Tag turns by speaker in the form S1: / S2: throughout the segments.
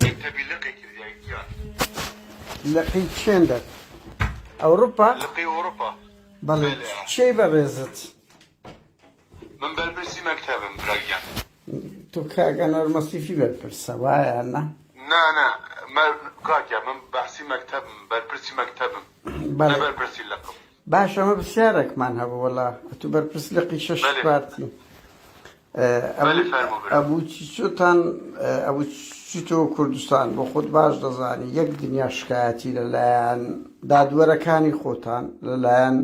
S1: تبي لقي كذا
S2: لقي تشندر أوروبا
S1: لقي أوروبا
S2: بل شيء برزت
S1: من بالبرسي مكتبم براجع
S2: تو كأنا المصيفي بالبرسا واي أنا
S1: نا ما كاكا من بحسي مكتبم بالبرسي مكتبم
S2: بل
S1: لا بالبرسي لقب
S2: باشا ما بسيارك معنها والله تو بربس لقي شش
S1: بله.
S2: بارتي
S1: بله فرمو برو
S2: أبو تشوتان أبو تشوتو كردستان بخود باش دزاني يك دنيا شكايتي للايان دادوەرەکانی خۆتان لەلایەن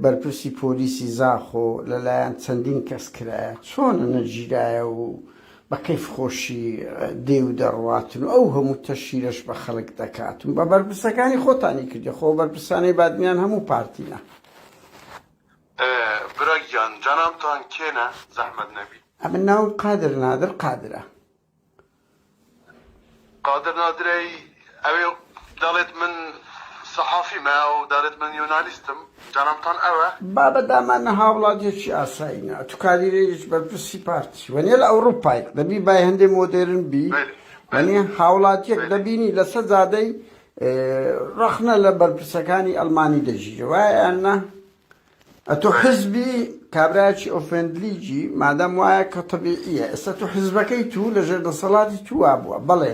S2: بەرپرسی پۆلیسی زاخۆ لەلایەن چەندین کەس کرایە چۆن نەگیرایە و بە کەیف خۆشی دێ و دەڕواتن و ئەو هەموو تەشیرەش بە خەڵک دەکاتن بە بەرپرسەکانی خۆتانی کردی خۆ بەرپرسانەی بادمیان هەموو پارتینە
S1: براجان جنابتان كينا زحمت نبي
S2: ئەمن ناوم قادر نادر قادرە
S1: قادر نادري أبي دارت من صحافي ما أو دارت من يوناليستم جنابتان أوه
S2: بابە دامانە هاوڵاتێکی ئاساییە تو کاریرێک بەرپرسی پارتی وەنیە لە ئەوروپای دەبی بای هەندێک مۆدێرن بی وەنیە هاوڵاتیەک دەبینی لەسەر زادەی ڕەخنە لە بەرپرسەکانی ئەڵمانی دەژیرە وایە یاننا ئەتۆ حزبی کابراایکی ئۆفێندلیجی مادەم وایە کە تەبیعیە ئێستا تو حزبەکەی تو لە ژێردەسەڵاتی تو وابووە بەڵێ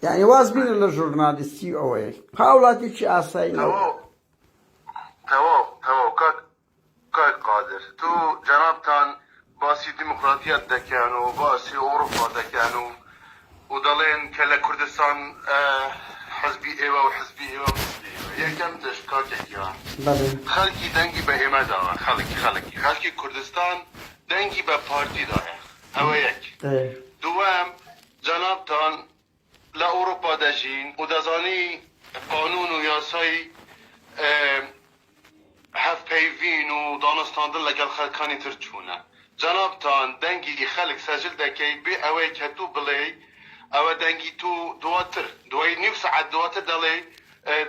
S2: یعنی واز بینە لە ژورنالیستی ئەوەیە هاوڵاتێکی ئاسایی
S1: تمام كاك قادر تو جنابتان باسي ديمقراطيات دكانو باسي أوروبا دكانو ودلين كلا كردستان حزبي إيوة وحزبي إيوة وحزبي إيوة يكم تشكاك يا
S2: بەڵێ
S1: خلقي دنگي بإيما داوا خلقي كردستان دنگي ببارتي داوا هوا يك دوام جنابتان لأوروبا دجين ودزاني قانون وياساي هف پیوین و دانستاندن لگل خلقانی ترچونه جنابتان دنگی خلق سجل دکی بی اوه که تو بلی اوه دنگی تو دواتر دوی نیو ساعت دواتر دلی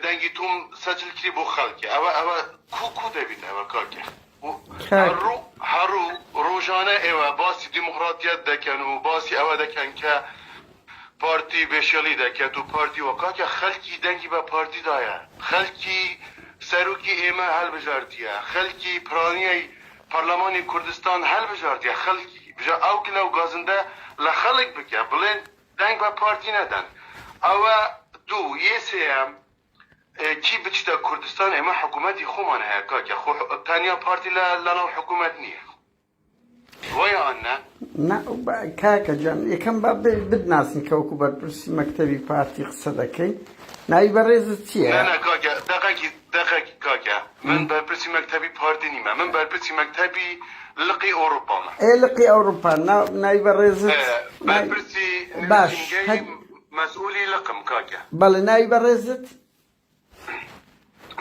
S1: دنگی تو سجل کری بو خلقی اوه کو دبید اوه کاکه هرو روزانه اوه باسی ديمقراطيات دکن و باسی اوه دکن که پارتی بشیالی دکه تو پارتی و کاکه خلقی دنگی با پارتی دایا خلقی سروکی ایمه هل بجارتیه خلکی پرانیه پارلمانی کردستان هل بجارتیه خلکی بجا او کلو گازنده لخلق بکه بلین دنگ با پارتی ندن او دو یه سیم کی بچتا کردستان ایمه حکومتی خومانه هکا که خو تانیا پارتی لنو حکومت نیه ویا آنه؟
S2: نه کاکە جان یەکەم با بدناسین کەوەکو بەرپرسی مەکتەبی پارتی قسە دەکەی ناوی بەڕێزت چییە؟
S1: نه کاکە دقیقی کاکە من بەرپرسی مەکتەبی پارتی نیمە من بەرپرسی مەکتەبی لقی ئۆروپامە
S2: لقی ئەوروپا ناوی بەڕێزت
S1: بەرپرسی
S2: باش
S1: مەسئولی لقم کاکە
S2: بەڵێ ناوی بەڕێزت؟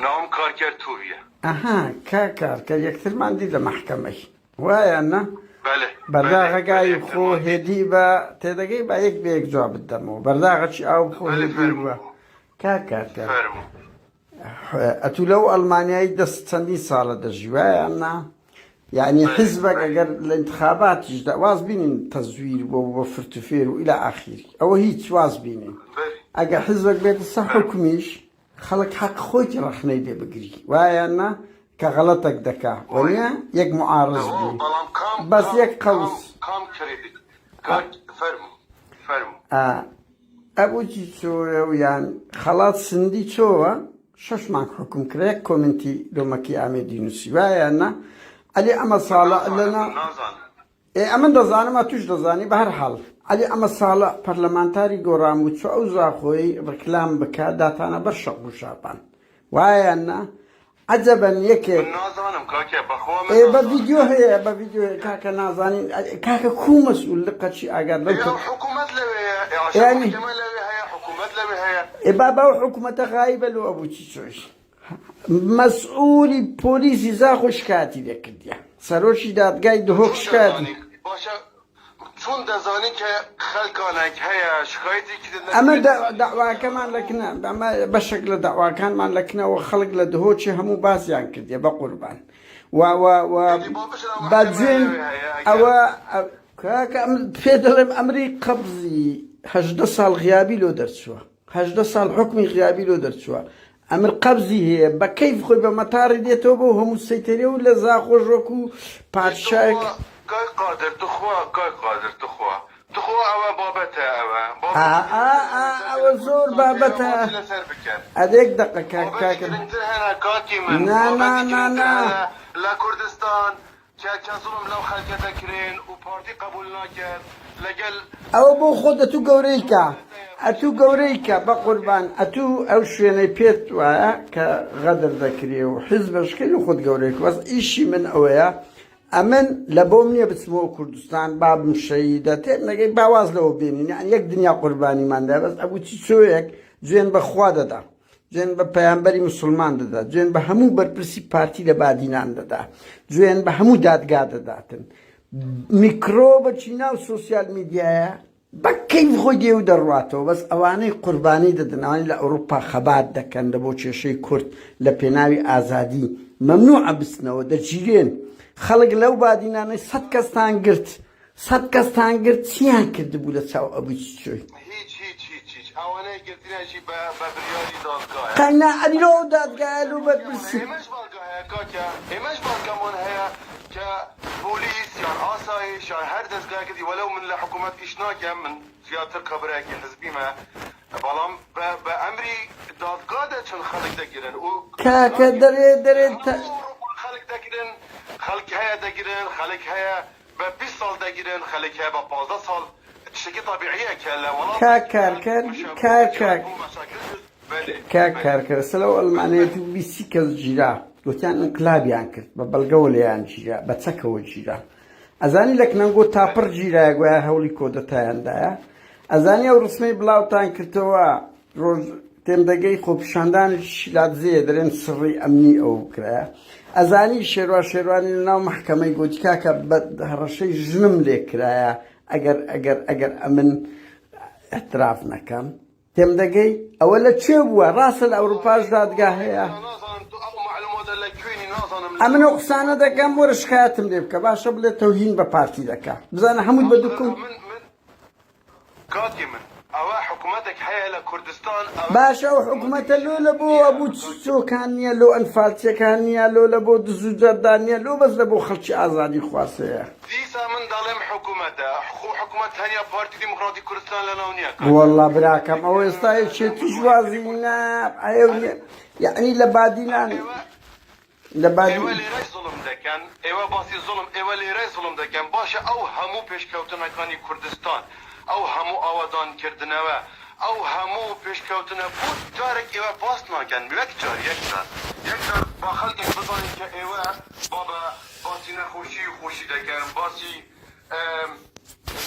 S1: ناوم کارکەر توویە
S2: ئەها کاکە یەکترمان دی لە مەحکەمەی وایە نە؟ بەرداغەکای خۆ هێدی بە تێدەگەی با یەک بە یەک جواب بدەمەوە بەرداغەکی ئاو خۆ هێدی بووە کاکە ئەتوو لەو ئەڵمانیایی دەست چەندی ساڵە دەژی وایە نا یعنی حزبك ئەگەر لە انتخاباتیشدا واز بینین تەزویر بۆ فرتوفێر و ئیلا ئاخیری ئەوە هیچ واز بینین ئەگەر حزبك بێتە سەر حکمیش خەڵک حەق خۆی ڕەخنەی لێ بگری وایە نا کە غەڵەتێک دەکا وەنیە یەک معارض بی بەس یەک قەوس ئەبووی چۆرە و یان خەڵات سندی چۆوە 6 مانگ حکم کرا یەک کۆمنتی لۆمەکی ئامێدی نووسی وایە نا ئەلی ئەمە ساڵە لەنا ئەمن دەزانم توش دەزانی بە هەر حاڵ ئەلی ئەمە ساڵە پەرلەمانتاری گۆڕاموو چۆ ئەو زاخۆی ڕکلام بکە داتانە بەر شەق و شاپان وایە نا عجبا یەکێک بە ڤیدیۆ هەیە بە ڤیدیۆ هەیە کاکە نازانین کاکە کوو مەسئوول لقەچی ئاگار لەو
S1: حکومەت لەوێ حکومەت لەوێ هەیە
S2: بابا و حکومەتە غایبە لەوە ئەبووچی چۆش مەسئوولی پۆلیسی زاخۆ شکاتی لێکردیە سەرۆکی دادگای دهۆک شکاتی
S1: چون دەزانی کە خەلکانێک هەیە شکایەتی کردن
S2: ئەمە داواکەمان لەکنە ئەمە بەشێک لە داواکانمان لەکنەوە خەڵک لە دهۆچی هەموو باسییان کردیە بە قوربان بەجێن ئەوە کاکە پێ دەڵێم ئەمری قەبزی هەژدە ساڵ غیابی لۆ دەرچووە 18 ساڵ حکمی غیابی لۆ دەرچووە ئەمر قەبزی هەیە بە کەیف خۆی بە مەتاڕی دێتەوە بۆ هەموو سەیتەرێ و لە زاخۆش وەکو پادشایەک
S1: کای قادر تخوا ئەوە بابەتە
S2: ئەوە زۆر بابەتە ئەدێک دەقە کاکەم
S1: لە کوردستان کە زوڵم لەو خەڵکە دەکرێن و پارتی قبول ناکرد لەگەل
S2: ئەوە بۆ خۆ دەتوو گەورەیکە ئەتوو گەورەیکە بە قوربان ئەتوو ئەو شوێنەی پێت وایە کە غەدر دەکرێ و حیز بەشکەی و خۆت گەورەیک بەس ئیشی من ئەوەیە ئەمن لە بۆم نییە بچمەوە کوردستان بابم شەیدە تێم نەگەی باواز لەوە بێنین یەک دنیا قوربانیماندا بەس ئەبوو چی چۆیەک جوێن بەخوا دەدا جوێن بە پەیامبەری مسلمان دەدا جوێن بە هەموو بەرپرسی پارتی لە بادینان دەدا جوێن بە هەموو دادگا دەداتن میکرۆبەچی ناو سۆسیال میدیایە بەکەیف خۆی دێ و دەڕواتەوە بەس ئەوانەی قوربانی دەدن ئەوانەی لە ئەوروپا خەبات دەکەن لە بۆ کێشەی کورد لە پێناوی ئازادی مەمنوع بستنەوە دەگیرێن خەڵک لەو بادینانەی 100 کەستان گرت 100 کەستان گرت چیان کردبوو لە چاو ئەبووی چۆی
S1: ئەوانەی گرتنیشی بە بریاری دادگایە
S2: قاینا ئەلیرۆ دادگایە لۆ بەرپرسی
S1: ئێمەش باڵگەمان هەیە کە پۆلیس یان ئاسایش یان هەر دەستگایەکەی وەلەو من لە حکوومەت ئیش ناکەم من زیاتر خەبەرێکی حزبیمە بەڵام بە ئەمری دادگا دەچن خەڵک دەگیرن و
S2: کاکە دەرێ
S1: خەڵک دەگیرن خەڵک هەیە دەگیرن خەڵک هەیە بە 20 ساڵ دەگیرن خەڵک هەیە بە 15 ساڵ شتێکی طبیعیە کە لە
S2: کارکەر سەلەو ئەڵمانەیەت و 20 کەس گیرا گوتیان ئینقلابیان کرد بە بەڵگەوە لەیان گیرا بە چەکەوە گیرا ئەزانی لە کنەنگۆ تاپڕ گیرایە گوایە هەوڵی کۆدەتایاندایە ئەزانی ئەو ڕسمەی بڵاوتان کردەوە ڕۆژ تێم دەگەی خۆپیشاندانێکی لاتزەیە دەرێن سڕی ئەمنی ئەو کرایە ئەزانی شێروانی لە ناو محکەمەی گوتی کاکە بە هەڕەشەی ژنم لێ کرایە ئەگەر ئەمن ئەتراف نەکەم تێم دەگەی ئەوە لە کوێ بووە ڕاستە لە ئەوروپاش دادگا هەیە ئەمن ئەو قسانە دەکەم وەرە شکایەتم لێ بکە باشە بڵێ تەوهین بە پارتی دەکا بزانە هەمووی بە دووکم
S1: کاتی من ئەوە حکوومەتێک هەیە لە کوردستان
S2: باشە ئەو حکوومەتە لۆ لە بۆ ئەبوو چۆکان نییە لۆ ئەنفالچەکان نییە لۆ لە بۆ دزوو جەردان نییە لۆ بەس لە بۆ خەڵکی ئازادی خواسەیە
S1: دیسا من دەڵێم حکوومەتە حکوومەت هەنیا پارتی دیموکراتی کوردستان لەناو نییە
S2: وەڵڵا براکەم ئەوە ئێستا یەکێتی ژوازی یعنی لە بادینان
S1: ئێوە لێرەی زوڵم دەکەن ئێوە باسی زوڵم ئێوە لێرەی زوڵم دەکەن باشە ئەو هەموو پێشکەوتنەکانی کوردستان ئەو هەموو ئاوادانکردنەوە ئەو هەموو پێشکەوتنە بۆ جارێک ئێوە باس ناکەن وەک جار یەکجار با خەڵکێک بزانین کە ئێوە باسی نەخۆشی و خۆشی دەکەن باسی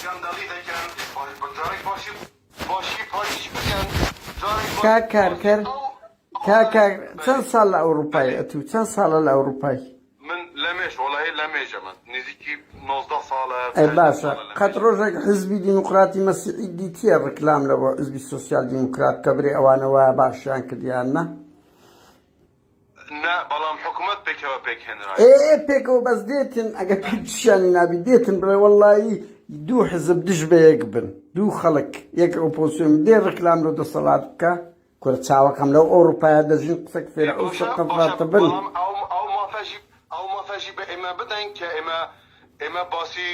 S1: گەندەڵی دەکەن جارێک باشی پاریش بکەن
S2: کاکەر چەند ساڵ لە ئەوروپای ئەتوو چەند ساڵە لە ئەوروپای
S1: من لەمێش وەڵاهی لەمێژە من نزیکی 19 ساڵە
S2: ئەی باشە قەت ڕۆژێک حزبی دیموکراتی مەسیحی دیتیە ڕکلام لەوە حزبی سۆسیال دیموکرات کە برێ ئەوانە وایە باشیان کردیان نە
S1: نه بەڵام حکوومەت پێکەوە پێکهێنرا
S2: پێکەوە بەس دێتن ئەگەر پیشیانی نابی دێتن بڵێ وەڵایی دوو حزب دژ بە یەک بن دوو خەڵک یەک ئۆپۆزیسیۆن دێ ڕکلام لەو دەسەڵات بکە کورە چاوەکەم لەو ئەوروپایە دەژین قسەک فێرە ئەو سەقەفاتە بن
S1: ئەو مافەژی بە ئێمە بدەین کە ئێمە باسی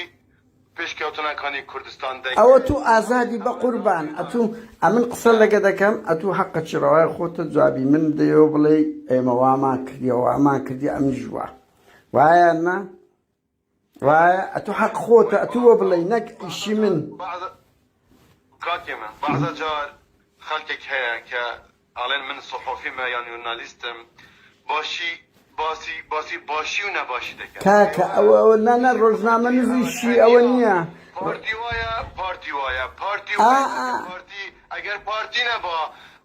S1: پێشکەوتنەکانی کوردستان دەین
S2: ئەوە تو ئازادی بە قوربان ئەتوو ئەمن قسە لەگە دەکەم ئەتوو حەقە چڕەوای خۆتە جوابی من دەیەوە بڵێ ئێمە وامان کردیەوە ئامان کردی ئەم ژووە وایە نا وایە ئەتوو حەق خۆتە ئەتووە بڵێ نەک ئیشی من
S1: کاکی من بەعزە جار خەڵکێک هەیە کە ئاڵێن من سەحۆفیمە یان ژورنالیستم باسی باشی و نەباشی دەکەن
S2: کاکە ئەوە نانە ڕۆژنامە نووسیشی ئەوە نییە
S1: پارتی وایە ئەگەر پارتی نەبا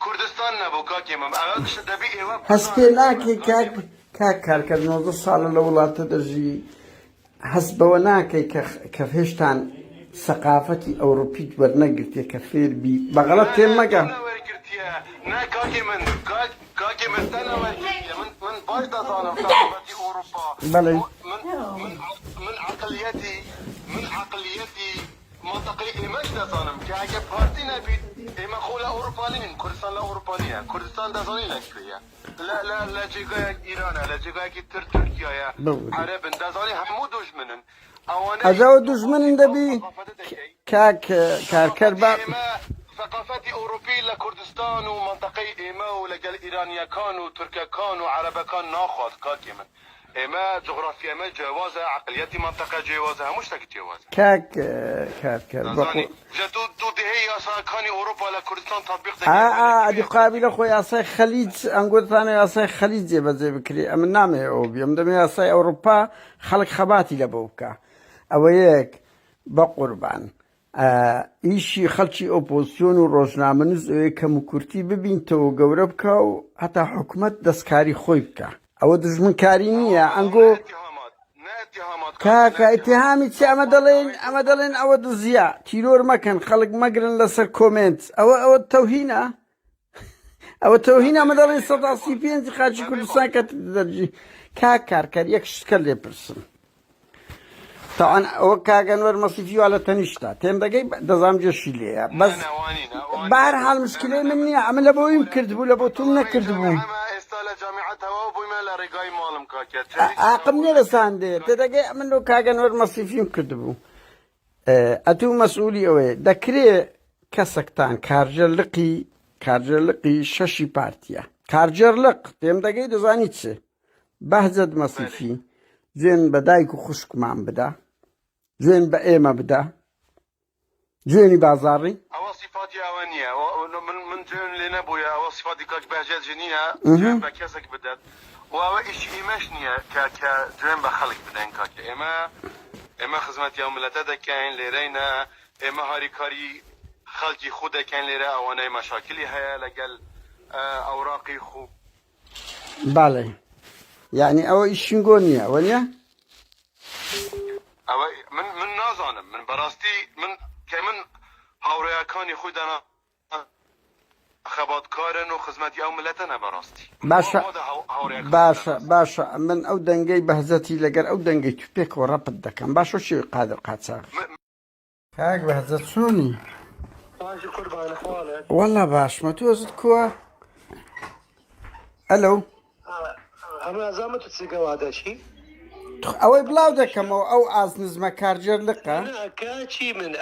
S1: کوردستان نەبوو کاکی من ئەوە دەبی ئێوە
S2: هەست پێ ناکەی کاک کارکرد 90 ساڵە لە وڵاتە دەژی هەست بەوە ناکەی کە هێشتان سەقافەتی ئەوروپیت وەرنەگرتێ کە فێربی بەغەڵەت تێم مەگە
S1: نه کاکی من تەنەوەرگرتیە من باش دەزانم سەقافەتی ئەوروپا
S2: بەڵێ
S1: من عەقلیەتی منطقه ایمش دزانم که اگه پارتی نبید ایما خولا اروپالین کردستان لا اروپالیه کردستان دزانی لکریه لا جیگای ایرانه لا جیگای کی ترکیه عرب دزانی همو دشمنن
S2: أجاو دشمن دبي كربا
S1: ثقافات أوروبية لكردستان ومنطقة إيما ولقال إيرانيا كان وتركيا كان وعربا كان ناخذ كاكيما إيما جغرافيا ما جوازها عقليتي منطقة جوازها مش تك جوازها
S2: كاك
S1: جدو دي هي أصلا كان أوروبا لكردستان تطبيق
S2: دي قابل أخوي أصلا خليج أنقول ثاني أصلا خليج زي بكري أمن نامي أوبي أمدمي أصلا أوروبا خلق خباتي لبوكا أويك بقربان إيشي خلشي أوبوزيون وروجنامنز كمكورتي ببين تو قوربكا وحتى حكومة دسكاري خويبكا أو دجمن كارينية أنقو كاكا اتهامي تي أمدلين أو دزيا تيرور مكان خلق مقرن لسر كومنت أو التوهينة أو التوهينة أمدلين صداسي بينزي خاجي كردستان كتدرجي كاكار يكشكل لي برسن طبعا او كاغنور مصيفيو على تنشتا تم دقي دزام جشيليه بس بار حال مشكله مني عمل ابو يمكن تبو لبو تمنا كردبو
S1: استاله جامعه هوا ابو ما رقاي مالم كاكيت
S2: اقمني لساندي تدقي منو كاغنور مصيفيو كردبو اتو مسؤولي او دكري كسكتان كارجلقي ششي بارتيا كارجلق تم دقي دزانيتش بهزد مصيفي زين بدايكو خشك معم بدا زين بقيمة بدا زيني بازاري
S1: أو صفاتي أوانية من جون لنبويا أو صفاتي كاك بهجات جنية جون بكاسك بدات وأو إيش إيماشنية جون بخلق بدين كاك إما خدمات يوم لتدا كاين ليرينا إما هاري كاري خلقي خودا كاين ليرا أوانا مشاكلي هيا لقل أوراقي خو
S2: بالي يعني أو إيشينغونيا ونيا
S1: أو من نازانم من براستي من كمن هاوريا كان يخود أنا خبات كارن وخدمتي أو ملتنا براستي
S2: باشا من أو دنجي بهزتي لقر أو دنجي تبيك وربط دكان باشا شو قادر قاتساق هاك بهزت سوني والله باش ما توزد كوا ألو
S3: أما زعما تتسقى هذا شيء
S2: أو بلاو دكم أو أزنز ما كارجر لقى
S3: أنا كاتشي من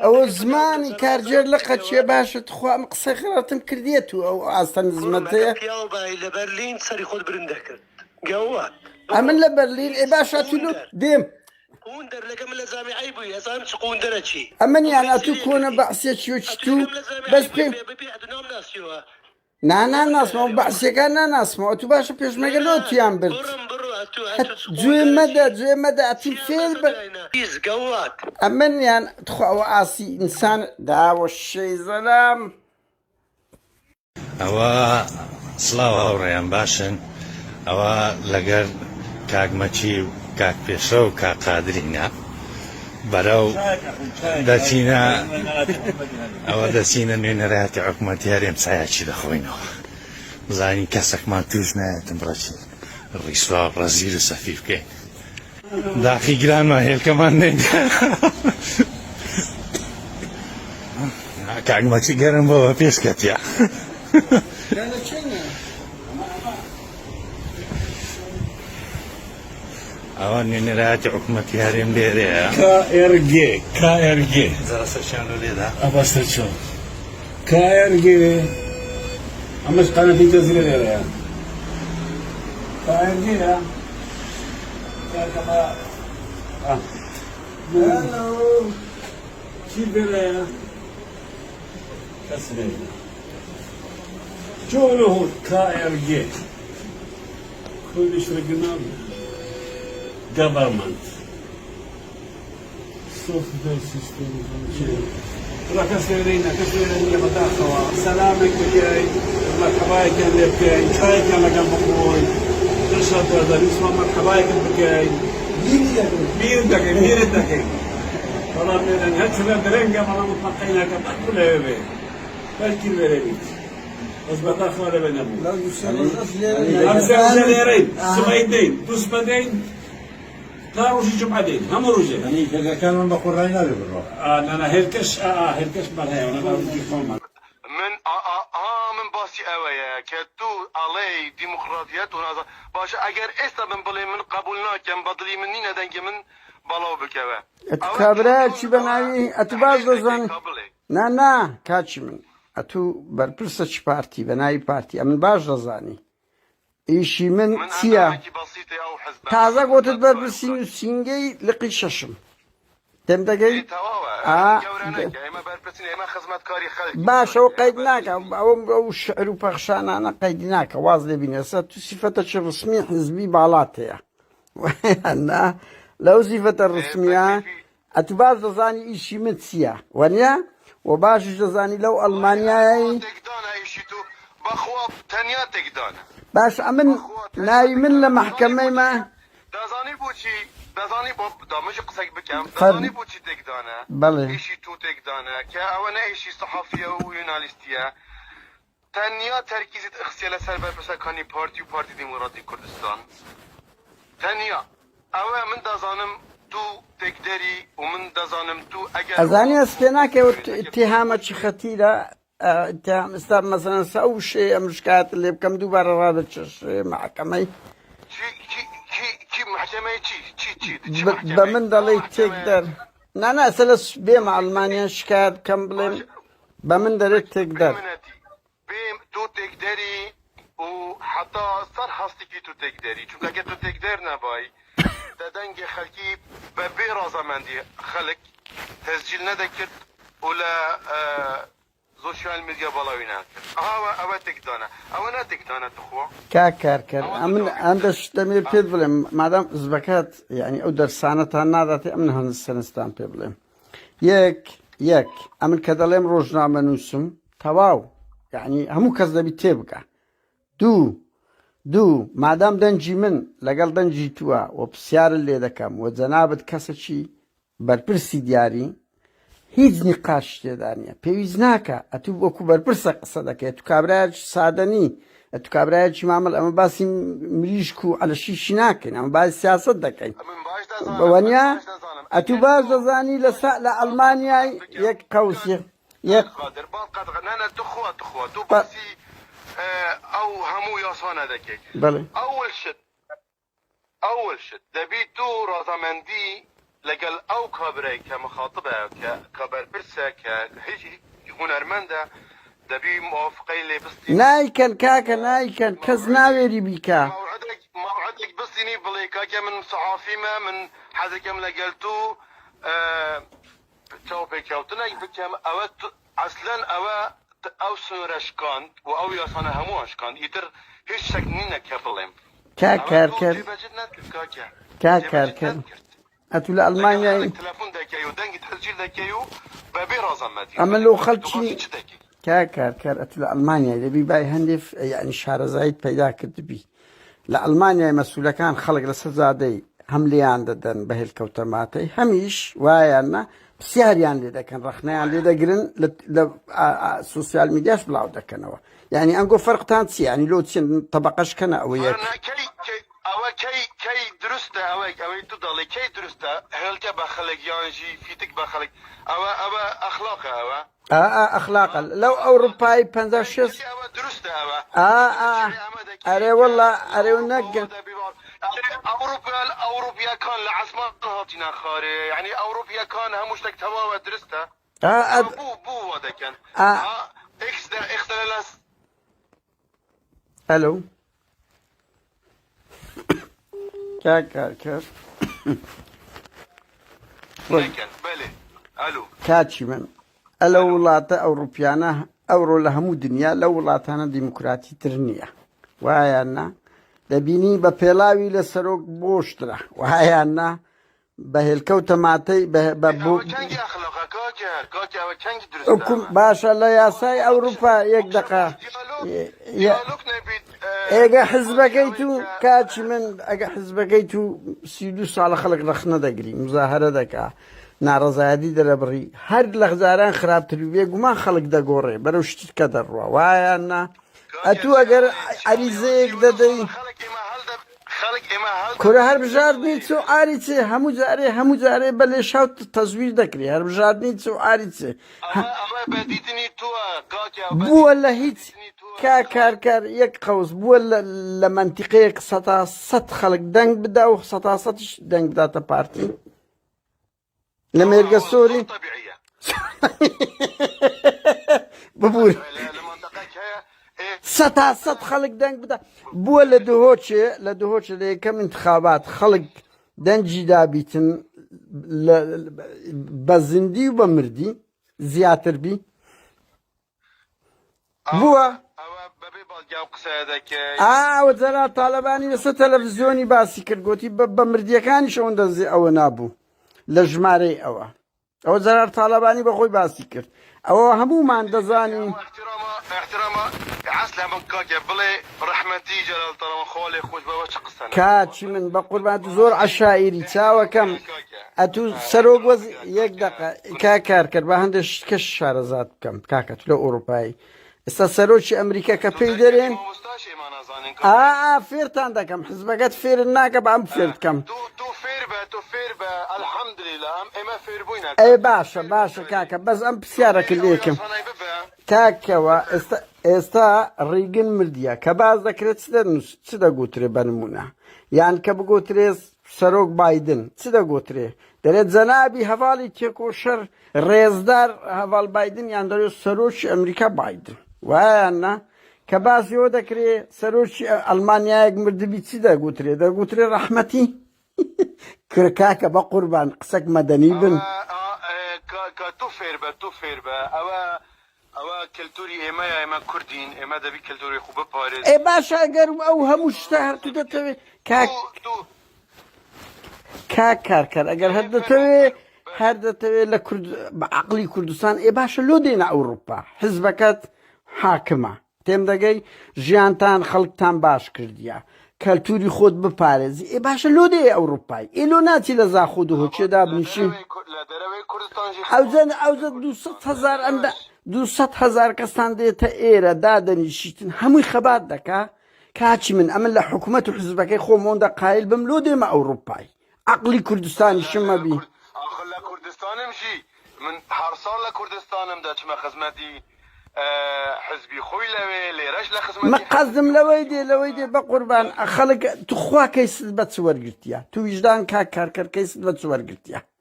S2: أو زمان كارجر لقى شيء باش تخوا مقصي خيرات مكرديتو أو أزنز مدية
S3: يا باي لبرلين صار ياخذ برندك جوات
S2: أمن لبرلين إيه باش أتلو ديم
S3: قوندر لك من لزامي عيبو يا زلمة قوندر شيء
S2: أمن يعني أتو كون بعسيت شو تشتو بس بيم نا ناس ما بعسيك أنا ناس ما أتو باش بيش ما قالوا تيام برد زوي مدى أتو فيل
S3: جوات
S2: أمن يعني تخوا عاسي إنسان داو الشي زلام
S4: أوا سلاو أوريان باشن أوا لقر كاك ماشي كاك بيشو كاك قادرينا براو داتينا أو داتينا نينرات حكومتي هرم ساياتشي دخوينو زاني كاسك ما توجنا تمرشي الرئيس رزيل السفيف كي داخي جران ما هي كمان نين كاك ماشي جران بابا بيسكت أواني نراتي حكومتي هاريم ديريا KRG زرس شانو ليدا
S5: أبصر شو KRG أمش قناة الجزيرة ديريا KRG يا كما هلو شو ديريا كسرين شو له KRG كل شرقنا government software system لا كسرين مداخلة سلامك بكاي مرحباك اللي بكاي شايك أنا جنب أخوي تشرب هذا اسمه مرحباك بكاي مين دقيق والله من هالسنة درنجة ما متنقينا كم كل هذا فالكل بريمت بس بداخل ولا بنامو أمسك زليرين سمايدين تسمدين تا ڕۆژی جمعە دێن هەموو ڕۆژێ
S6: يعني إذا كان من بقول رأينا بالروح
S5: نانا هێرکەش هێرکەش بەڵهەیە ڕۆژی خۆڵمان
S1: من من باسی اویا که تو علی دموکراتیت و نظر باشه اگر استا من بلی من قبول نکم بدلی من نینه دنگ من بلاو بکوه
S2: اتو کابرا چی بناوی اتو باز دزانی نه کاچی من اتو برپرسه چی پارتی بناوی پارتی امن باش دزانی ایشی من چیه تازه گوتت برپرسین سینگی لقی ششم تم دقی باش او قید ناکه او شعر و پخشانانه قید ناکه واز لبینه سا تو صفتش رسمی حزبی بالاته نه لو صفت الرسمية اتباز دزاني ايشي من سيا ونيا وباش دزاني لو المانيا
S1: بخواب تنيا تقدانا
S2: باش امن ناي من لمحكمة ما
S1: دزاني بوشي دزاني بوب دامج قصك بكم دزاني بوشي تقدانا
S2: بله
S1: ايشي تو تقدانا كاونا ايشي صحفية ويوناليستية تنيا تركيزة اخسيالة سربر بس كاني بارتي وبارتي ديمقراطي كردستان تنيا اوه من دزانم تو تقدري ومن دزانم تو اگر
S2: ازاني اسبيناك اتهامة خطيرة اتهام استاب مثلا سووا شيء مشكات اللي بكم دوباره رابطش محكمة
S1: كي محكمة چی
S2: بمن دلي تقدر نه سلس بيم المانيا شكات كم بلين بمن دلي تقدر
S1: بيم تو تقدري وحتى صار حاستكي تو تقدري چون اگه تو تقدر نباي دنگ خلقی به رازمندی خلق تسجیل ندکرد ولا سوشيال ميديا بلاوي ناكر او تقدانا او نا تقدانا تخوا
S2: كاكر امن عندش تمير بيبلم مادام زبكات يعني او درسانه ناداتي امن هن السنستان بيبلم يك امن كدلم روزنامه نوسم تواو يعني همو كذا بتبقى دو مادام دنجي من لقل دنجي توا وبسيار اللي دكم وزنابت كسشي برپرسي دياري هیچ نقاش تێدانە پێویست ناکە ئەتوو وەکو بەرپرسە قسە دەکەی ئەتوو کابرایەکی سادەنی ئەتوو کابرایەکی مامەڵ ئەمە باسی مریشک و عەلەشیشی ناکەین ئەمە باسی سیاسەت دەکەین بەوەنیا ئەتوو باش دەزانی لە ئەڵمانیای یەک قەوسی یەک
S1: او همو ياسانا دكي
S2: بله
S1: اول شت دبي تو رازمندي لقال او كابري كمخاطبه كبربرسه كهيج هنرمنده دبي موافقين لي بس
S2: نايكن كاكا نايكن كز ناويري بيكا
S1: موعدك بسني بلي كاكا من صحافي ما من حدا كم لقلتو تو بيكاوتنا بكم اوت اصلا او سنرشكان و او ياسانا همو اشكان يتر هيش سكنينه كبلم
S2: كاكر اتو لألمانيا
S1: تلفون دكيو دنگ تسجيل دكيو بابي رازمتي
S2: اما لو خلشي كاكر اتو لألمانيا دبي باي هندف يعني شهر زايد پیدا کرد بي لألمانيا مسؤول كان خلق لسزادي هم ليان ددن به الكوتماتي هميش وايانا بسياريان ليدا كان رخنيان ليدا قرن سوسيال ميدياش بلاو دكنوا يعني انقو فرق تانسي يعني لو تسين طبقاش كان او ياك
S1: كي درسته او تضلي كي درسته هلك بخلق يانجي فيتك بخلق او اخلاق
S2: اخلاق لو اوروباي بنزاشس
S1: درسته
S2: اري والله اري ونقل
S1: اوروبيا كان لعصمان هاتينا خاري يعني اوروبيا كان هموشتك تماما درسته بو هذا كان اكسترا
S2: الو كاكر
S1: بله الو
S2: كاتشي من الولاتا اوروبيانا اورو لهمو دنيا لولاتانا ديمقراطي ترنيا وهايانا دبيني بپێڵاوی لەسەرۆک بۆشترە وهایاننا بە هێلکەوتە ماتەی باشە لە یاسای ئەوروپا یەک دقا ئێگە حزبەکەیت و کاچی من ئەگە حزبەکەیت و 32 ساڵە خەڵک ڕەخنە دەگری مزاهرە دەکا ناڕەزایەتی دەرەبڕی هەر لە هەزاران خراپتر بێ گومان خەڵک دەگۆڕێ بەرەو شتت کە دەڕوە وایاننا ئەتوو ئەگەر عەریزەیەک دەدەی
S1: خلق إما هل
S2: كره هر بجاردنی چو عاریچه همو جاره بله شاوت تصویر دکری هر بجاردنی چو عاریچه
S1: أما بديتني توا كاكا
S2: بوه لهیچ که کار یک قوس بوه لمنطقه ستا ست خلق دنگ بدا و ستا ستش دنگ بدا تا پارتی لمرگا سوری
S1: طبيعية
S2: ببور
S1: المنطقة هي
S2: ستا ست خلق دنگ بدا بوه لدهوچه ليكم انتخابات خلق دنجي دابيتن بزندي و بمردي زياتر بي بوه
S1: أو ببي بالجاو قصيدك
S2: وزارة طالباني لسه تلفزيوني باسي کرد گوتی بمرديكاني شون دزي او نابو لجماري او وزارة طالباني بخوي باسي کرد او همو من دزاني
S1: احتراما عسلها من كاكا بلي رحمتي جلال طالما خولي خوش بابا قصنا
S2: كاتشي من بقربان زور عشائري تاوى كم اتو سروق وز يك دقة كاكار كر بهندش كش شارزات كم كاكت لو اوروباي استا سروش امريكا كبيدرين فيرتان دكم حزبكت فير الناقب عم فيرت كم
S1: تو فير با الحمد لله اما فير بوينك
S2: اي باشا كاكا بس ام بسيارك الليكم كاكا استا ريغن مرديا كباز ذكرت سدا قوتري بنمونا يعني كبقوتري سروق بايدن سدا قوتري دريت زنابي هفالي تيكو شر ريزدار هفال بايدن يعني دريو سروش امريكا بايدن وانا كباز يو ذكري سروش المانيا يقمرد بي سدا قوتري دا قوتري رحمتي كاكا بقربان قسك مدني بن
S1: تو فير با او كلتوري اما كردين اما دبي كلتوري خوب باريس
S2: اي باشا اگر او هموش تهر تو دتوي كار اگر هر دتوي لكرد بعقلي كردستان اي باشا لو دينا اوروبا حزبكت حاكمه تم دقي جيانتان خلقتان باش كرديا كالتوري خود بپارزی ای باشه لوده اروپایی ایلو ناتی لزا خوده ها چه داب نشیم اوزن 200,000 کسان دیتا ایره داده نشیتن هموی خبر دکا كاتش من أمن لحكومة حزبك خو موندا قايل بملودي ما أوروباي عقلي كردستاني شما بي
S1: أخلا كردستان مشي من حرصان لكردستان مداتش ما خزمتي حزبي خوي لوي ليرش لخزمتي
S2: ما قصدم لويدي بقربان خلق تخوا كيس بتصور قلتيا تو وجدان كاكر كيس بتصور قلتيا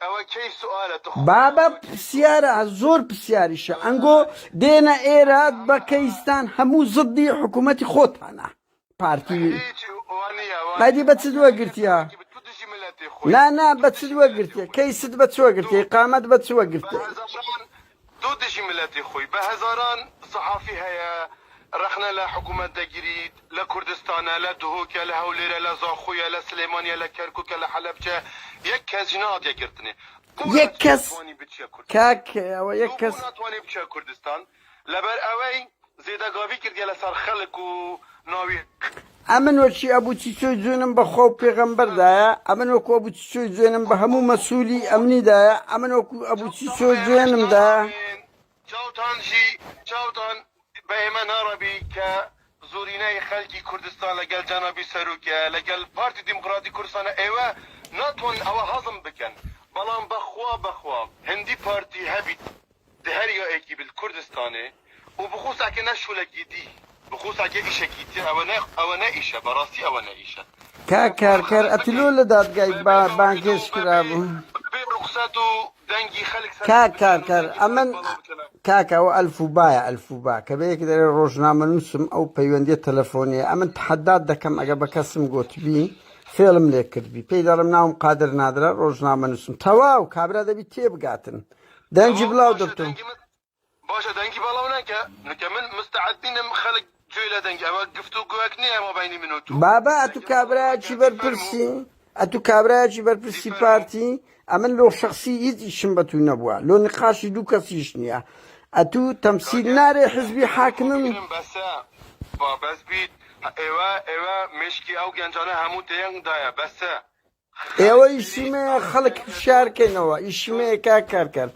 S1: أوا كي سؤال
S2: بابا بسيارة زور بسياريشة أنجو دينا إيراد بكيستان همو ضدي حكومتي خوتانا بارتي ما دي بتصدوا قلتيا لا بتصدوا قلتيا كيس بتصوا قلتيا قامت بتصوا قلتيا
S1: دودشي ملاتي خوي بهزاران صحافي هيا رخنا لحكومة دقيريد لكردستان لدهوك لهوليرة لزاخويا لسليمانيا لكركوك لحلبجة يكز جناد يكرتني
S2: يكز كاك او يكز
S1: تواني بتشا كردستان لبر اوي زيدا قاوي كرديا لسار خلق و ناوي
S2: امن وشي ابو تشو جونم بخو پیغمبر دایا امن وكو ابو تشو جونم بهمو مسؤولي امني دایا امن وكو ابو تشو جونم دا
S1: چاوتان بهمان عربي كزوريناي خلقي كردستان لقال جنابي سروكيا لقال بارتي ديمقراطي كردستان ايوا ناتوان او هضم بكن بلان بخوا هندي بارتي هبي دهريا ايكي بالكردستاني وبخوص اكي نشو لقيدي بخوص اكي ايشا كيتي او نا ايشا براسي او نا ايشا
S2: كار اتلو لداد قايد بانكيش كرابو
S1: برخصاتو دنجي خلق
S2: كار امن كاكا و ألف با كبير كده روجنامة نسم أو بيوندية تلفونية أمن تحدات دكم أجا بكسم قوت بي فيلم ليكر بي بيدارم ناوم قادر نادرة روجنامة نسم تواو كابرا ده بي تيب قاتن دنجي بلاو دكتور
S1: باشا دنجي بلاو نكمن مستعدين خلق جويلة دنجي أما قفتو قواكني أما بيني منوتو
S2: بابا أتو كابرا جي بربرسي بارتي أمن لو شخصي يشم بتو نبوا لو نقاش دو كسيش نيا أتو تمثيل ناري حزبي حاكم
S1: بس بيت ايوا مشكي او جنجانا همو تيان دايا بس
S2: ايوا يشمي خلق شاركينوا يشمي كاكر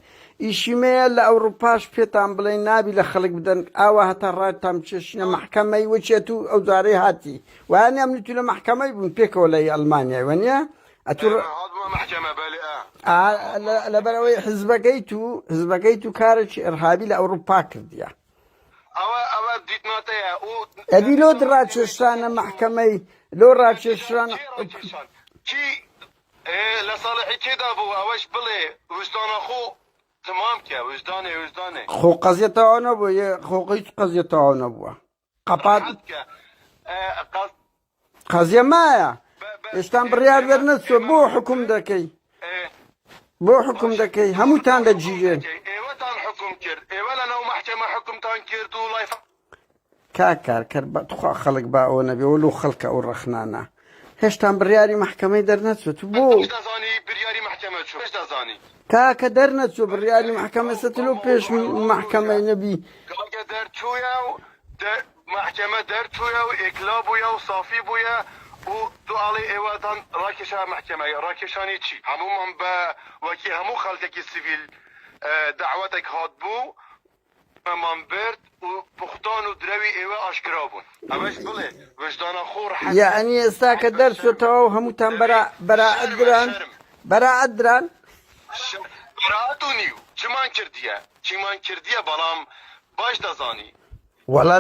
S2: ئیشیمەیە لە ئەوروپاش پێتان بڵێ نابی لە خەڵک بدەن ئاوا هەتا ڕاتان بچێشنە محکەمەی وەچێت و ئەو جارەی هاتی وانە ئەم تو لە محکەمەی بوون پێکەوە لە ئەڵمانیای وەنیە
S1: محكمة بالي
S2: لەبەرەوەی حزبەکەی تو کارێکی ئەرهابی لە ئەوروپا کردیە
S1: أو ديتناتيا
S2: ئەدی لۆ ڕاکێشانە محکەمەی لۆ ڕاکێشانە
S1: كي لصالحي كده ابو اوش بلي وجدان اخو تمام كيا وجداني
S2: خۆ قەزیێتەوە نەبووە خۆقی قەزیێتەوە نەبووە قەپات قەزیە مایە ئێستان بڕیار دەرنەچوە بۆ حکوم دەکەی هەمووتان دەجیرێن
S1: ايوتان حكم كرد ايوه لنا محكمة حكمتان كرد والله
S2: کاکار بەتوخوا خەڵک با ئەوە نەبێ وەلو خەڵکە ئەو ڕەخنانە هێشتان بڕیاری محکەمەی دەرنەچوە بۆ
S1: دزاني برياري محكمة شو ايش دزاني
S2: کاکە دەرنەچوە بڕیاری محکەمە سەتلۆ پێش محکەمەی نەبی
S1: كاكا درتويا محكمة درتويا واكلا بويا وصافي بويا ودو علي ايواتان راكشا محكمة راكشاني تشي همو من با وكي همو خلقك السيفيل دعوتك هاد بو من برد وبختان ودروي ايوا اشكرابون اماش بلي وجدان خور حتى
S2: یعنی ئێستا کە دەرچێتەوە و هەمووتان بەراعەت دران
S1: براعتونيو چمان كرديا بلام باش دزاني
S2: وەڵا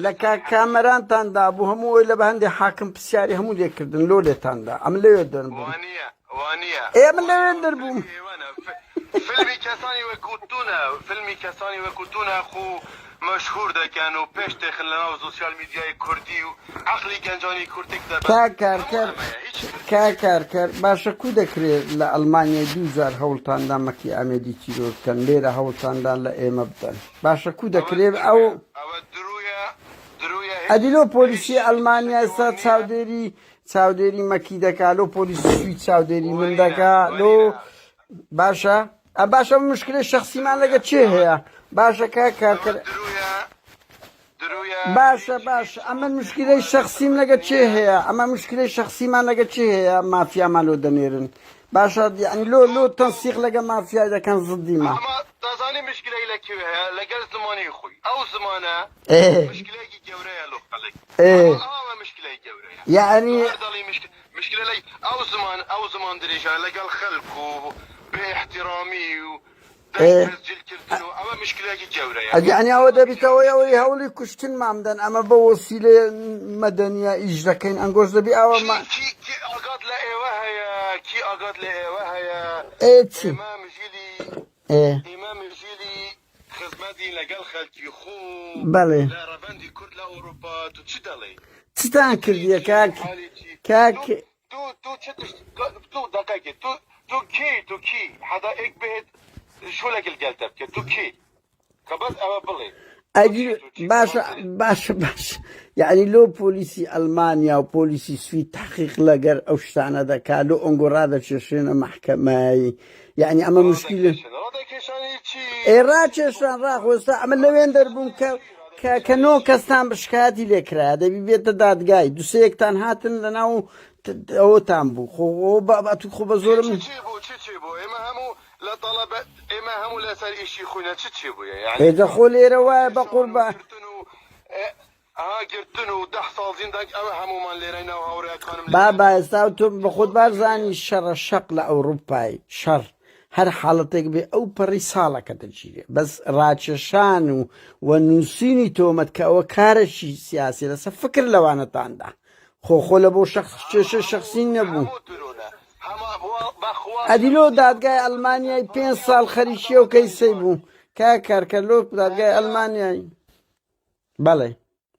S2: لە کامەرانتاندا بوو هەموو ئەوی لە بە هەندێک حاکم پرسیاری هەموو لێکردن لۆ لێتاندا ئەم لەوێ دەربووم
S1: وانية
S2: ئێمە لەوێ دەربووم
S1: فيلمي كساني وكوتونا اخو مشهور ده كانوا بيش داخل لنا وسوشيال ميديا كردي وعقلي جنجاني كردك ده
S2: کاکار باشە کو دەکرێت لە ئەڵمانیای 2000 هەوڵتاندا مەکی ئامێدی چیرۆ بکەن لێرە هەوڵتاندان لە ئێمە بدەن باشە کو دەکرێت ئەو ئەدیلۆ پۆلیسی ئەڵمانیا ئێستا چاودێری مەکی دەکا لۆ پۆلیسی سوید چاودێری من دەکا لۆ باشە مشکلەی شەخسیمان لەگە چێ هەیە باشە کاکار باشە ئەمە مشکلەی شەخسیم لەگە چێ هەیە مافیامان لۆ دەنێرن باشە یعنی لۆ تەنسیق لەگە مافیای دەکەن زدیمە
S1: دەزانی مشکلەی لەکوێ هەیە لەگەر زمانی خۆی ئەو زمانە مشکلەیەکی گەورەیە لۆ خەڵک ئەوە مشکلەی گەورەیە
S2: یعنی
S1: مشکلە لەی ئەو زمان درێژە لەگەڵ خەڵک و بێ احترامی و ئەوە مشکلێکی گەورەیە
S2: یعنی ئەوە دەبیتەوەی ئەوەی هەوڵی کوشتنمان بدەن ئەمە بە وەسیلێ مەدەنیە ئیش دەکەین ئەنگۆش دەبی ئەوە
S1: ئاگات لە ئێوە هەیە کی ئاگات لە ئێوە هەیە ئێمە مژیلی خزمەتی لەگەڵ خەڵکی خۆ
S2: بەڵێ
S1: لە ڕەبەندی کورد لە ئەوروپا تو چی دەڵێ
S2: چتان کردیە کاک
S1: تو کی حدا ایک بهت شو لك الجلتة بك تو كي كبس أما بلي
S2: باشە یعنی لۆ پۆلیسی ئەڵمانیا و پۆلیسی سوید تحقیق لەگەر ئەو شتانە دەکات لۆ ئەنگۆڕا دەچێشێنە محکەمایی یعنی ئەمە مشکلە ڕاکێشان ڕاخۆستا ئەمە لەوێن دەربووم کە نۆ کەستان بشکاتی لێکرا دەبی بێتە دادگای دوسەیەکتان هاتن لەناو ئەوەتان بوو خۆ بە زۆرم
S1: لا طلبة إما هم لا سر إشي خونا تشيبو يعني
S2: إذا خولي رواية بقول با
S1: قرتنو دح صالزين داك أو هم من ليرينا وهوري كانوا
S2: بابا استاوتم بخود بارزاني شر الشق لأوروباي شر هر حالتك بي أو برسالة كتجيري بس راتشانو ونوسيني تومت كأو كارشي سياسي لسا فكر لوانا تاندا خو لبو شخصي نبو ئەدیلۆ دادگای ئەڵمانیای 5 ساڵ خەریکیە و کەیسەی بوو کاکارکە لۆ دادگای ئەڵمانیای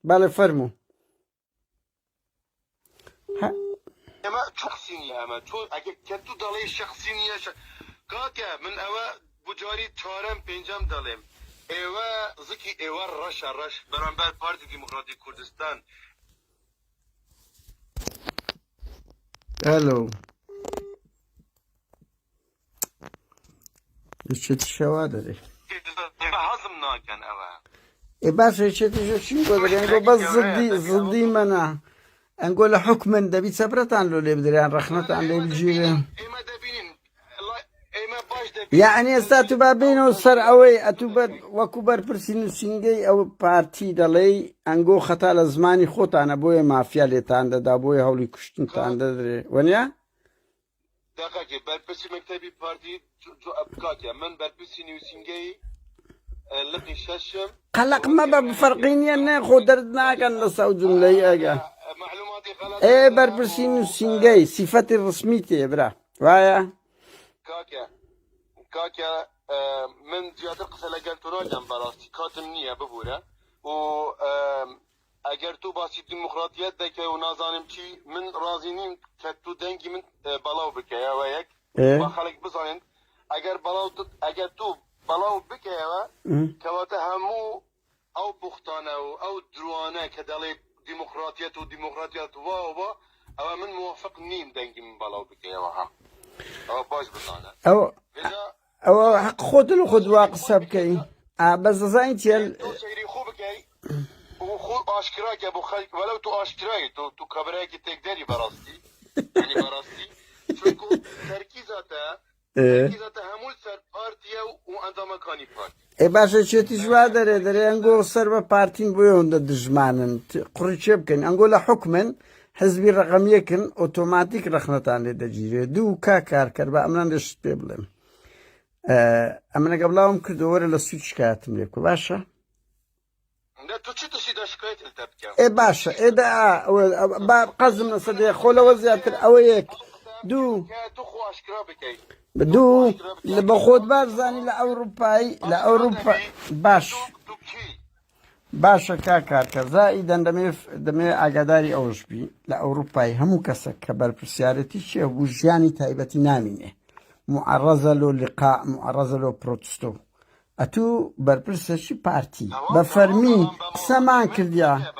S2: بەڵێ فەرموو
S1: ئەمە شخصینیە ئەمە تۆ ئەگەر کە تو دەڵێ شخصینیە کاکە من ئەوە بجاری چوارەم پێنجەم دەڵێم ئێوە زکی ئێوە ڕەشە ڕەش بەرامبەر پارتی دیموکراتی کوردستان
S2: هەلۆ چێتی شەوا دەدەی
S1: هەزم ناکەن ئەوە
S2: باشە چێتیشی گۆدەگەن بۆ بەس زڵدی مەنا ئەنگۆ لە حکمن دەبی چەپرەتان لۆ لێ بدریان ڕەخنەتان لێ بگیرێن
S1: ئێمە دەبینین ئێمە باش
S2: يعني استاتو بابينو سر اوي اتوبر وكبر برسينو سينجي او بارتي دالي انغو خطا لزماني خوت انا بوي مافيا لتان دا بوي هولي كشتن تان دا ونيا
S1: دقيقة بربسي مكتبي بارتي جو ابكاكيا من بربسي نيوسينجي لقي شاشم
S2: قلق ما بفرقين يعني خو دردنا كان لصو جملة اجا
S1: معلوماتي غلط
S2: ايه بربسينو سينجي صفتي الرسميتي برا وايا
S1: كاكيا من زيادة قصة لقل تراجع براستي كاتم نية ببورة و اگر تو باسی دموکراتیت دکه و نازانم چی من رازینیم که تو دنگی من بلاو بکه و یک با خلق بزنند اگر تو بلاو بکه و که همو او بختانه او دروانه که دلی دموکراتیت و او من موافق نیم دنگی من بلاو بکه و ها او باش بزنه
S2: او حق خود لو خود واقصه بكي بس زين تيل
S1: شيري خو بكي وخو اشكراك يا ابو خالد ولو تو اشكراي تو كبراكي تقدري براستي يعني براستي شنكو تركيزاته همول سر بارتيا وعندما كاني بارتي
S2: باشا شتي جوا دري انغو سر بارتين بويون دجمانن قريشه بكن انغو حكما حزبي رقميه كن اوتوماتيك رخنتان لدجيره دو كار كربا امران رشت بيبلم امنا قبلهم كدور لسويتش كاتم لكو باشا
S1: لا تو تشي تشي شكايت التبكي
S2: اي باشا اي دا قزم صديق خولا وزيات الاويك دو
S1: خو اشكرا بكي
S2: بدو بخود بارزاني لاوروبا باش باشا كاكار زائدا دمي اقداري اوشبي لاوروباي همو كسك كبر برسيارتي شي وجاني تايبتي نامينه معرضة له لقاء معرضة له بروتستو اتو بربرسشي بارتي بفرمي سمان كرديا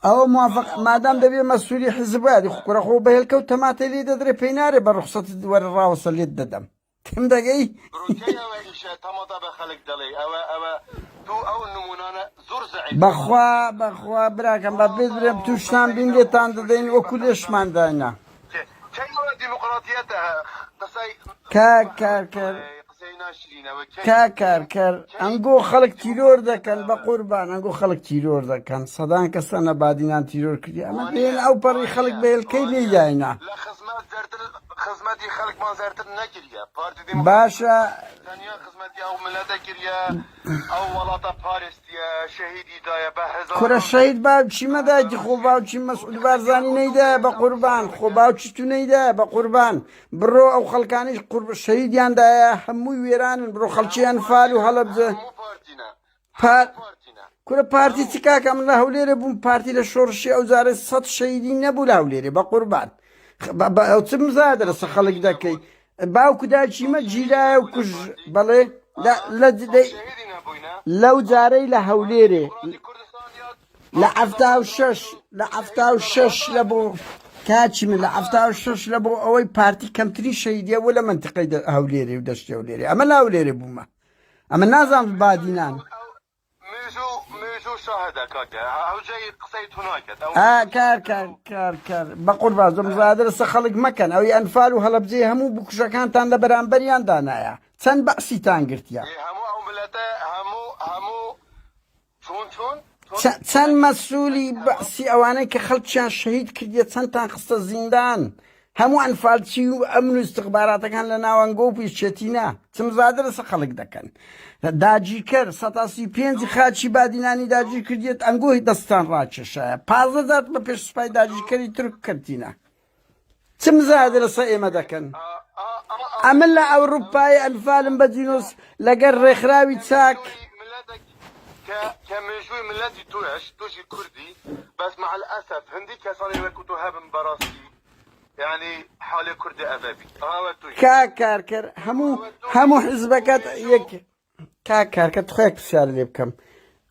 S2: او موافق ما دام دبي مسؤولي حزب هذه خكره خو بهلكو تماتي لي ددري بيناري برخصه دور الراوس اللي ددم كم دقي
S1: بروكيا وايش تماطا بخلق دلي او تو او نمونانا زور زعيم
S2: بخوا براكم ببيد توشتان بين لي تاندين وكلش مان داينا
S1: ديمقراطيتها
S2: كار انغو خلق تيرور ده كان بقربان انغو خلق تيرور ده كان صدان كسنه بعدين تيرور كدي اما بين او بري خلق بيل كي لي جاينا
S1: لا خدمتي خلق ما زرت نكريا بارتي
S2: باشا
S1: ثانيه خدمتي او ملاتك كريا او ولاطه باريستيا شهيدي دايا بهزار
S2: كره شهيد باب شي مداجي خو باو شي مسؤول بارزاني نيده بقربان خو باو شي تو نيده بقربان برو او خلقاني قرب شهيد ياندا همو ويران برو خلشي انفال وهلب كره بارتي تكا كامل هوليره بون بارتي لشورشي او زار 100 شهيدين نبو هوليره بقربان او تم زاد رس خلق دكي باو كدا شي ما جيلا وكج بله لا لو جاري لهوليره لعفتها وشش لبو كاتش من لعفتها وشش لبو اوي بارتي كمتري شهيديه ولا منطقه هوليري ودشت هوليري اما لا هوليري بوما اما نازم بعدينان
S1: ميزو شاهده كاكا او جاي قصيت هناك
S2: كار بقول بعضهم زادر سخلق مكان او انفال وهلب زي همو بكشكان تان لبرانبريان دانايا سن بأسي تانقرتيا
S1: همو او ملتا همو شون
S2: سن مسؤولي بأسي اواني كخلتشان شهيد كردية سن تان خصة الزندان همو انفال تشيو امنو استخباراتك كان لنا وانقو بيشتينا تم زادر سخلق دكان داجی کرد 135 خاچی بادینانی داجی کردیت انگوی دستان راچشه 15 به پیش سپای داجی کردی ترک کردینا چم زاد رسا ایمه دکن عمل اوروپای انفالم بدینوس لگر رخراوی تاک
S1: كمجوي ملاتي توشي كردي بس مع الاسف هندي كساني وكتو هابن براستي يعني حالي كردي ابابي
S2: كاكر همو حزبكات يك كاكار كتخيك بسيار اللي بكم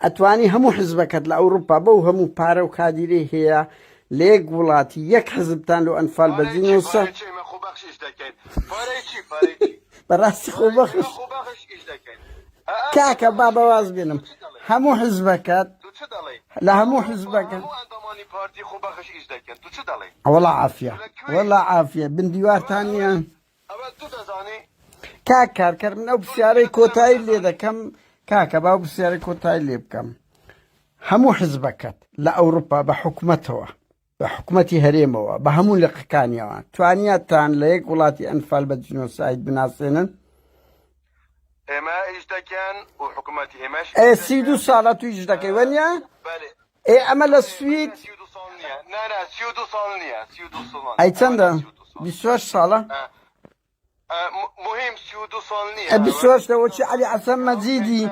S2: أتواني همو حزبك لأوروبا بو همو بارا وكاديري هي ليك ولاتي يك حزبتان لو أنفال بدين وصا براسي خوبخش كاكا بابا واز بينم همو حزبكات لا همو حزبكات والله عافية بنديوار تانية کارکەر من ئەو پرسیارەی کۆتایی لێ دەکەم کاکە با پرسیارەی کۆتایی لێ بکەم هەموو حزبەکەت لە ئەوروپا بە حکوومەتەوە بە حکوومەتی هەرێمەوە بە هەموو لقەکانیەوە توانیاتان لە یەک وڵاتی ئەنفال بە جنۆساید بناسێنن
S1: ئێمە ئیش دەکەن و حکوومەتی ئێمەش
S2: 32 ساڵە تویش دەکەی وەنیە ئەمە لە سوید
S1: 32 ساڵ نییە 32 ساڵ
S2: ئەی چەندە 28 ساڵە
S1: مهم 32 ساڵ نییە
S2: 28 وەچی عەلی حەسەن مەجیدی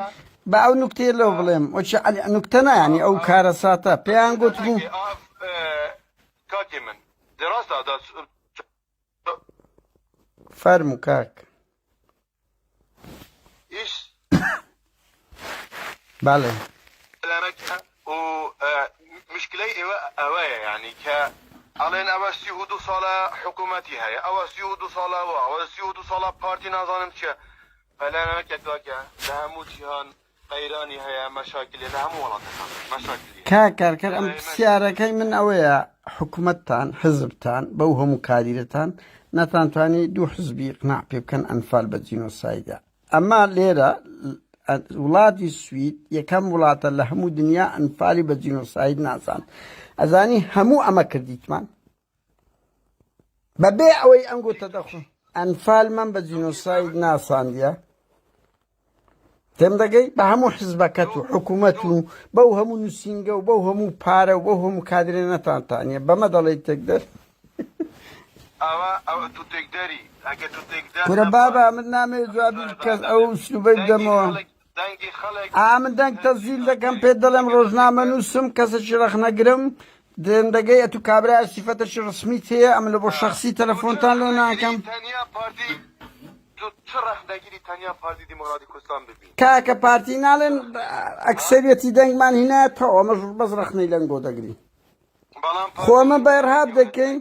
S2: بە ئەو نوکتەیە لەو بڵێم وەچی عەلی نوکتە نایانی ئەو کارە ساتە پێیان گوتبوو
S1: کاکی من دراستە
S2: فەرموو کاک
S1: ئیش
S2: بەڵێ
S1: و مشكلة أوايا يعني علينا أوا 32 سالة حكومتي هي أوا 32 سالة أوا 32 سالة بارتي نظام شيء فلا أنا كتاكا لهمو جهان قيراني هي مشاكل لهمو ولا مشاكل
S2: کاکەر ئەم پرسیارەکەی من ئەوەیە حکوومەتتان حزبتان بەو هەموو کادیرەتان نەتانتوانی دوو حزبی قناع پێ بکەن ئەنفال بە جینۆسایدە ئەمما لێرە وڵاتی سوید یەکەم وڵاتە لە هەموو دنیا ئەنفالی بە جینۆساید ناسان ئەزانی هەموو ئەمە کردیتمان بەبێ ئەوەی ئەم گوتە دەخۆ ئەنفالمان بە جینۆساید ناساندیە تێم دەگەی بە هەموو حزبەکەت و حکوومەت و بەو هەموو نووسینگە و بەو هەموو پارە و بەو هەموو کادرێ نەتانتانیە بەمە دەڵێیت تێکدەر
S1: ئەوە تو تێکدەری ئەگە تو تێکدەر
S2: کورە بابا من نامەوێت جوابی کەس ئەو سلوبەی بدەمەوە من دەنگ تەزیل دەکەم پێ دەڵێم ڕۆژنامە نووسم کەسێکی ڕەخ نەگرم دێم دەگەی ئەتو کابرای سیفەتەشی ڕسمیت هەیە ئەم لە بۆ شەخسی تەلەفۆنتان لێ ناکەم کاکە پارتی ناڵێن ئەکسەریەتی دەنگمان هینایەتەوە ئەمەش بەس ڕەخنەی لەنگۆ دەگری خۆ ئەمە بەرهاب دەکەین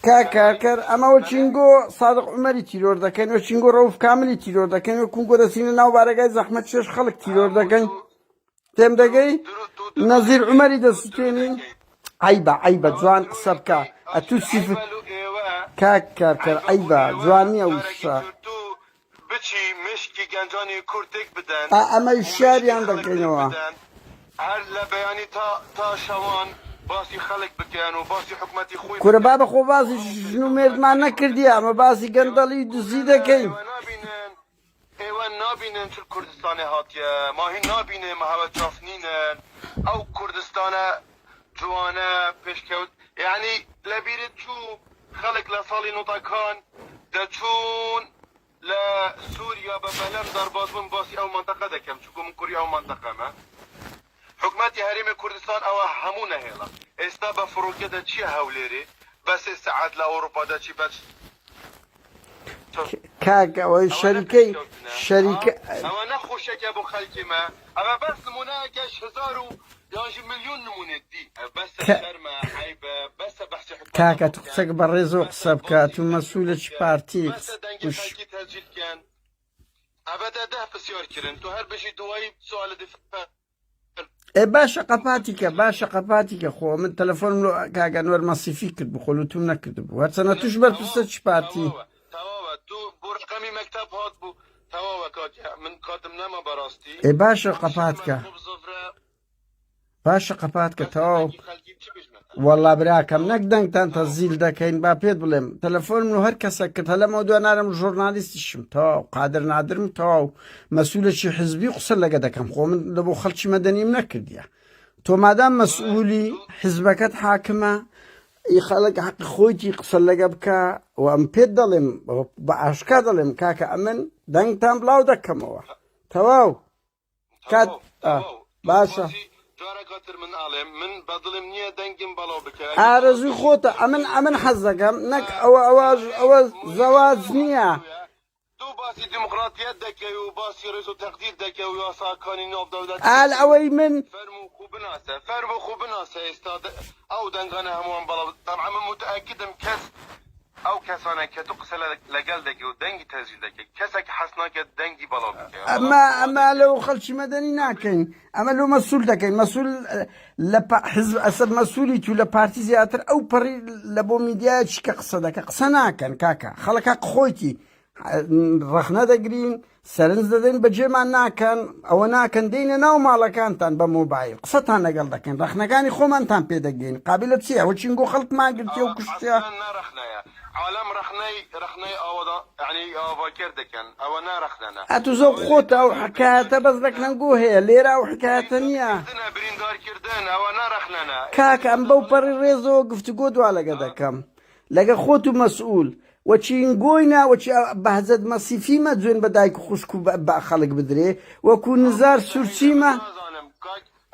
S2: کاکەر ئەمەوە چینگۆ سادق عومەری تیرۆر دەکەین وە چینگۆ ڕەوف کاملی تیرۆر دەکەین وە کونگۆ دەچینە ناو بارەگای زەحمەت چێش خەڵک تیرۆر دەکەین تێم دەگەی نەزیر عومەری دەسووتێنین عیبە جوان قسە بکە ئەتو سیف کاکەر عیبە جوان نییە وشە
S1: بچی مشکی گەنجانی کوردێک بدەن
S2: ئەمەی شاریان دەکەینەوە
S1: هەر لە بەیانی تا شەوان باسی خەڵک بکەن و باسی حکومەتی خۆی
S2: کورە بابە خۆ باسی ژن و مێردمان نەکردیە ئەمە باسی گەندەڵی دزی دەکەین
S1: ئێوە نابینن چ کوردستانی هاتیە ماهی نابینێ مەهەوە چافنینن ئەو کوردستانە جوانە پێشکەوت یعنی لەبیرت چوو خەڵک لە ساڵی نۆتەکان دەچوون لە سووریا بە بەلەم دەرباز بوون باسی ئەو منتەقە دەکەم چونکە من کوڕی ئەو منتەقەمە حکومەتی هەرێمی کوردستان ئەوە هەموو نەهێڵە ئێستا بە فڕۆکەدا چییە هەولێرێ بە 3 سەعات لە ئەوروپادا چی بەچ
S2: کاکە ئەوەی شەریکەی
S1: ئەوە نەخۆشێکە بۆ خەڵکیمە ئەوە بەس نمونەیەکەش 1000 و 11 ملیۆن نمونێت دی بەسە شەرمە عیبە بەسە بەحسی
S2: کاکە تو قسەک بە ڕێزەوە قسە بکە تو مەسوولەکی پارتی
S1: خەڵکی تەجیلکەن ئەبەدە ده پرسیارکردن تو هەر بەشی دوایی سوالە دفاع
S2: باشە قەپاتیکە خۆ من تەلەفۆنم کاگە نوەر مەسیفی کرد بخۆ و توم نەکرد بوو هەرچەنە توش بەرپرسە چی پارتی
S1: تەواوە تو بۆ ڕقەمی مەکتەب هات بوو تەواوە کاکە من کاتم نەما بەڕاستی
S2: باشە قەپاتکە تەواو وەڵا براکەم نەک دەنگتان تەزیل دەکەین با پێت بڵێم تەلەفۆنم و هەر کەسە کرد هەلەمەوە دوانارم ژۆرنالیستیشم تەواو قادر نادرم تەواو مەسوولەکی حزبی قسە لەگە دەکەم خۆ من لە بۆ خەڵکی مەدەنیم نەکردیە تۆ مادام مەسئولی حزبەکەت حاکمە خەڵک حەقی خۆیتی قسە لەگە بکە و ئەم پێت دەڵێم بە ئاشکا دەڵێم کاکە ئەمن دەنگتان بڵاو دەکەمەوە تەواو کات باشە
S1: جارەکاتر من ئاڵێم من بەدڵم نییە دەنگم بەڵاو بکە
S2: ئارەزوی خۆتە ئەمن حەز دەکەم نەک ئەوە زەواج نییە
S1: دوو باسی دیموکراتیەت دەکەی و باسی ڕێز و تەقدیر دەکەی و یاساکانی ناودەوڵەت
S2: ئال ئەوەی من
S1: فەرمو خوب بناسە ئێستا ئەو دەنگانە هەمووان بەڵاو طبعا من متأکدم کەس ئەو کەسانە کە تو قسە لەگەڵ دەکەی و دەنگی تەزیل دەکەی کەسێک حەز ناکات دەنگی بەڵاو بکەی
S2: ئەمە لەو خەڵکی مەدەنی ناکەین ئەمە لەو مەسوول دەکەین مەسوول لە حزب ئەسەر مەسوولی تو لە پارتی زیاتر ئەو پەڕی لە بۆ میدیایە چیکە قسە دەکە قسە ناکەن کاکە خەڵکە خۆیتی ڕەخنە دەگرین سەرنج دەدەین بەجێمان ناکەن ئەوە ناکەن دێنە ناو ماڵەکانتان بە مۆبایل قسەتان لەگەڵ دەکەن ڕەخنەکانی خۆمانتان پێدەگەین قابلە چییە ئەوە چینگۆ خەڵکمان گرتیە و کوشتە
S1: عالم رخني أوضا يعني أوفاكر دكان أو أنا رخنا
S2: ئەتو زۆر خۆتە ئەو حکایەتە بەس دەکنەنگۆ هەیە لێرە ئەو حکایەتە نییە
S1: أنا بريندار كردن أو أنا رخنا
S2: کاکە ئەم بەو پەڕی ڕێزەوە گفتوگۆ دوا لەگە دەکەم لەگە خۆت و مەسئول وەچینگۆینا وەچی بەهزەت مەسیفیمە جوێن بە دایک و خوشک و بە خەڵک بدرێ وەکو نزار سوورچیمە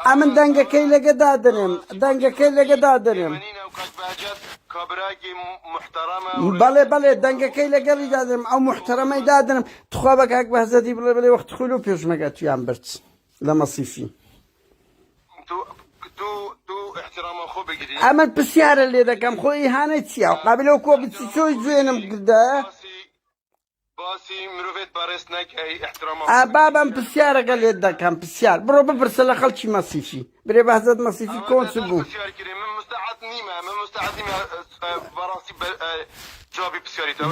S2: ئەمن دەنگەکەی لەگەدا دەنێم بەڵێ دەنگەکەی لەگەڵی دادنم ئەو محتەرەمەی دادنم تخوا بە کاک بەهزەتی بڵێ وەخت خول و پێشمەگە تویان برچ لە مەسیفی ئەمە پرسیارە لێ دەکەم خۆی ئیهانەی چییە و قابلەوە کۆ بچی چۆی جوێنم کردایە بابم پرسیارەکە لێت دەکەم پرسیار بڕۆ بپرسە لە خەڵکی مەسیفی برێ بەهزەت مەسیفی کۆنسل بوو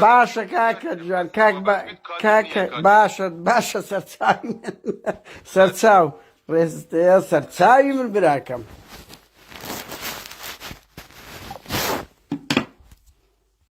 S2: باشە کاکە جوان کاکە باشە سەرچاو ڕێزتەیە سەرچاوی من براکەم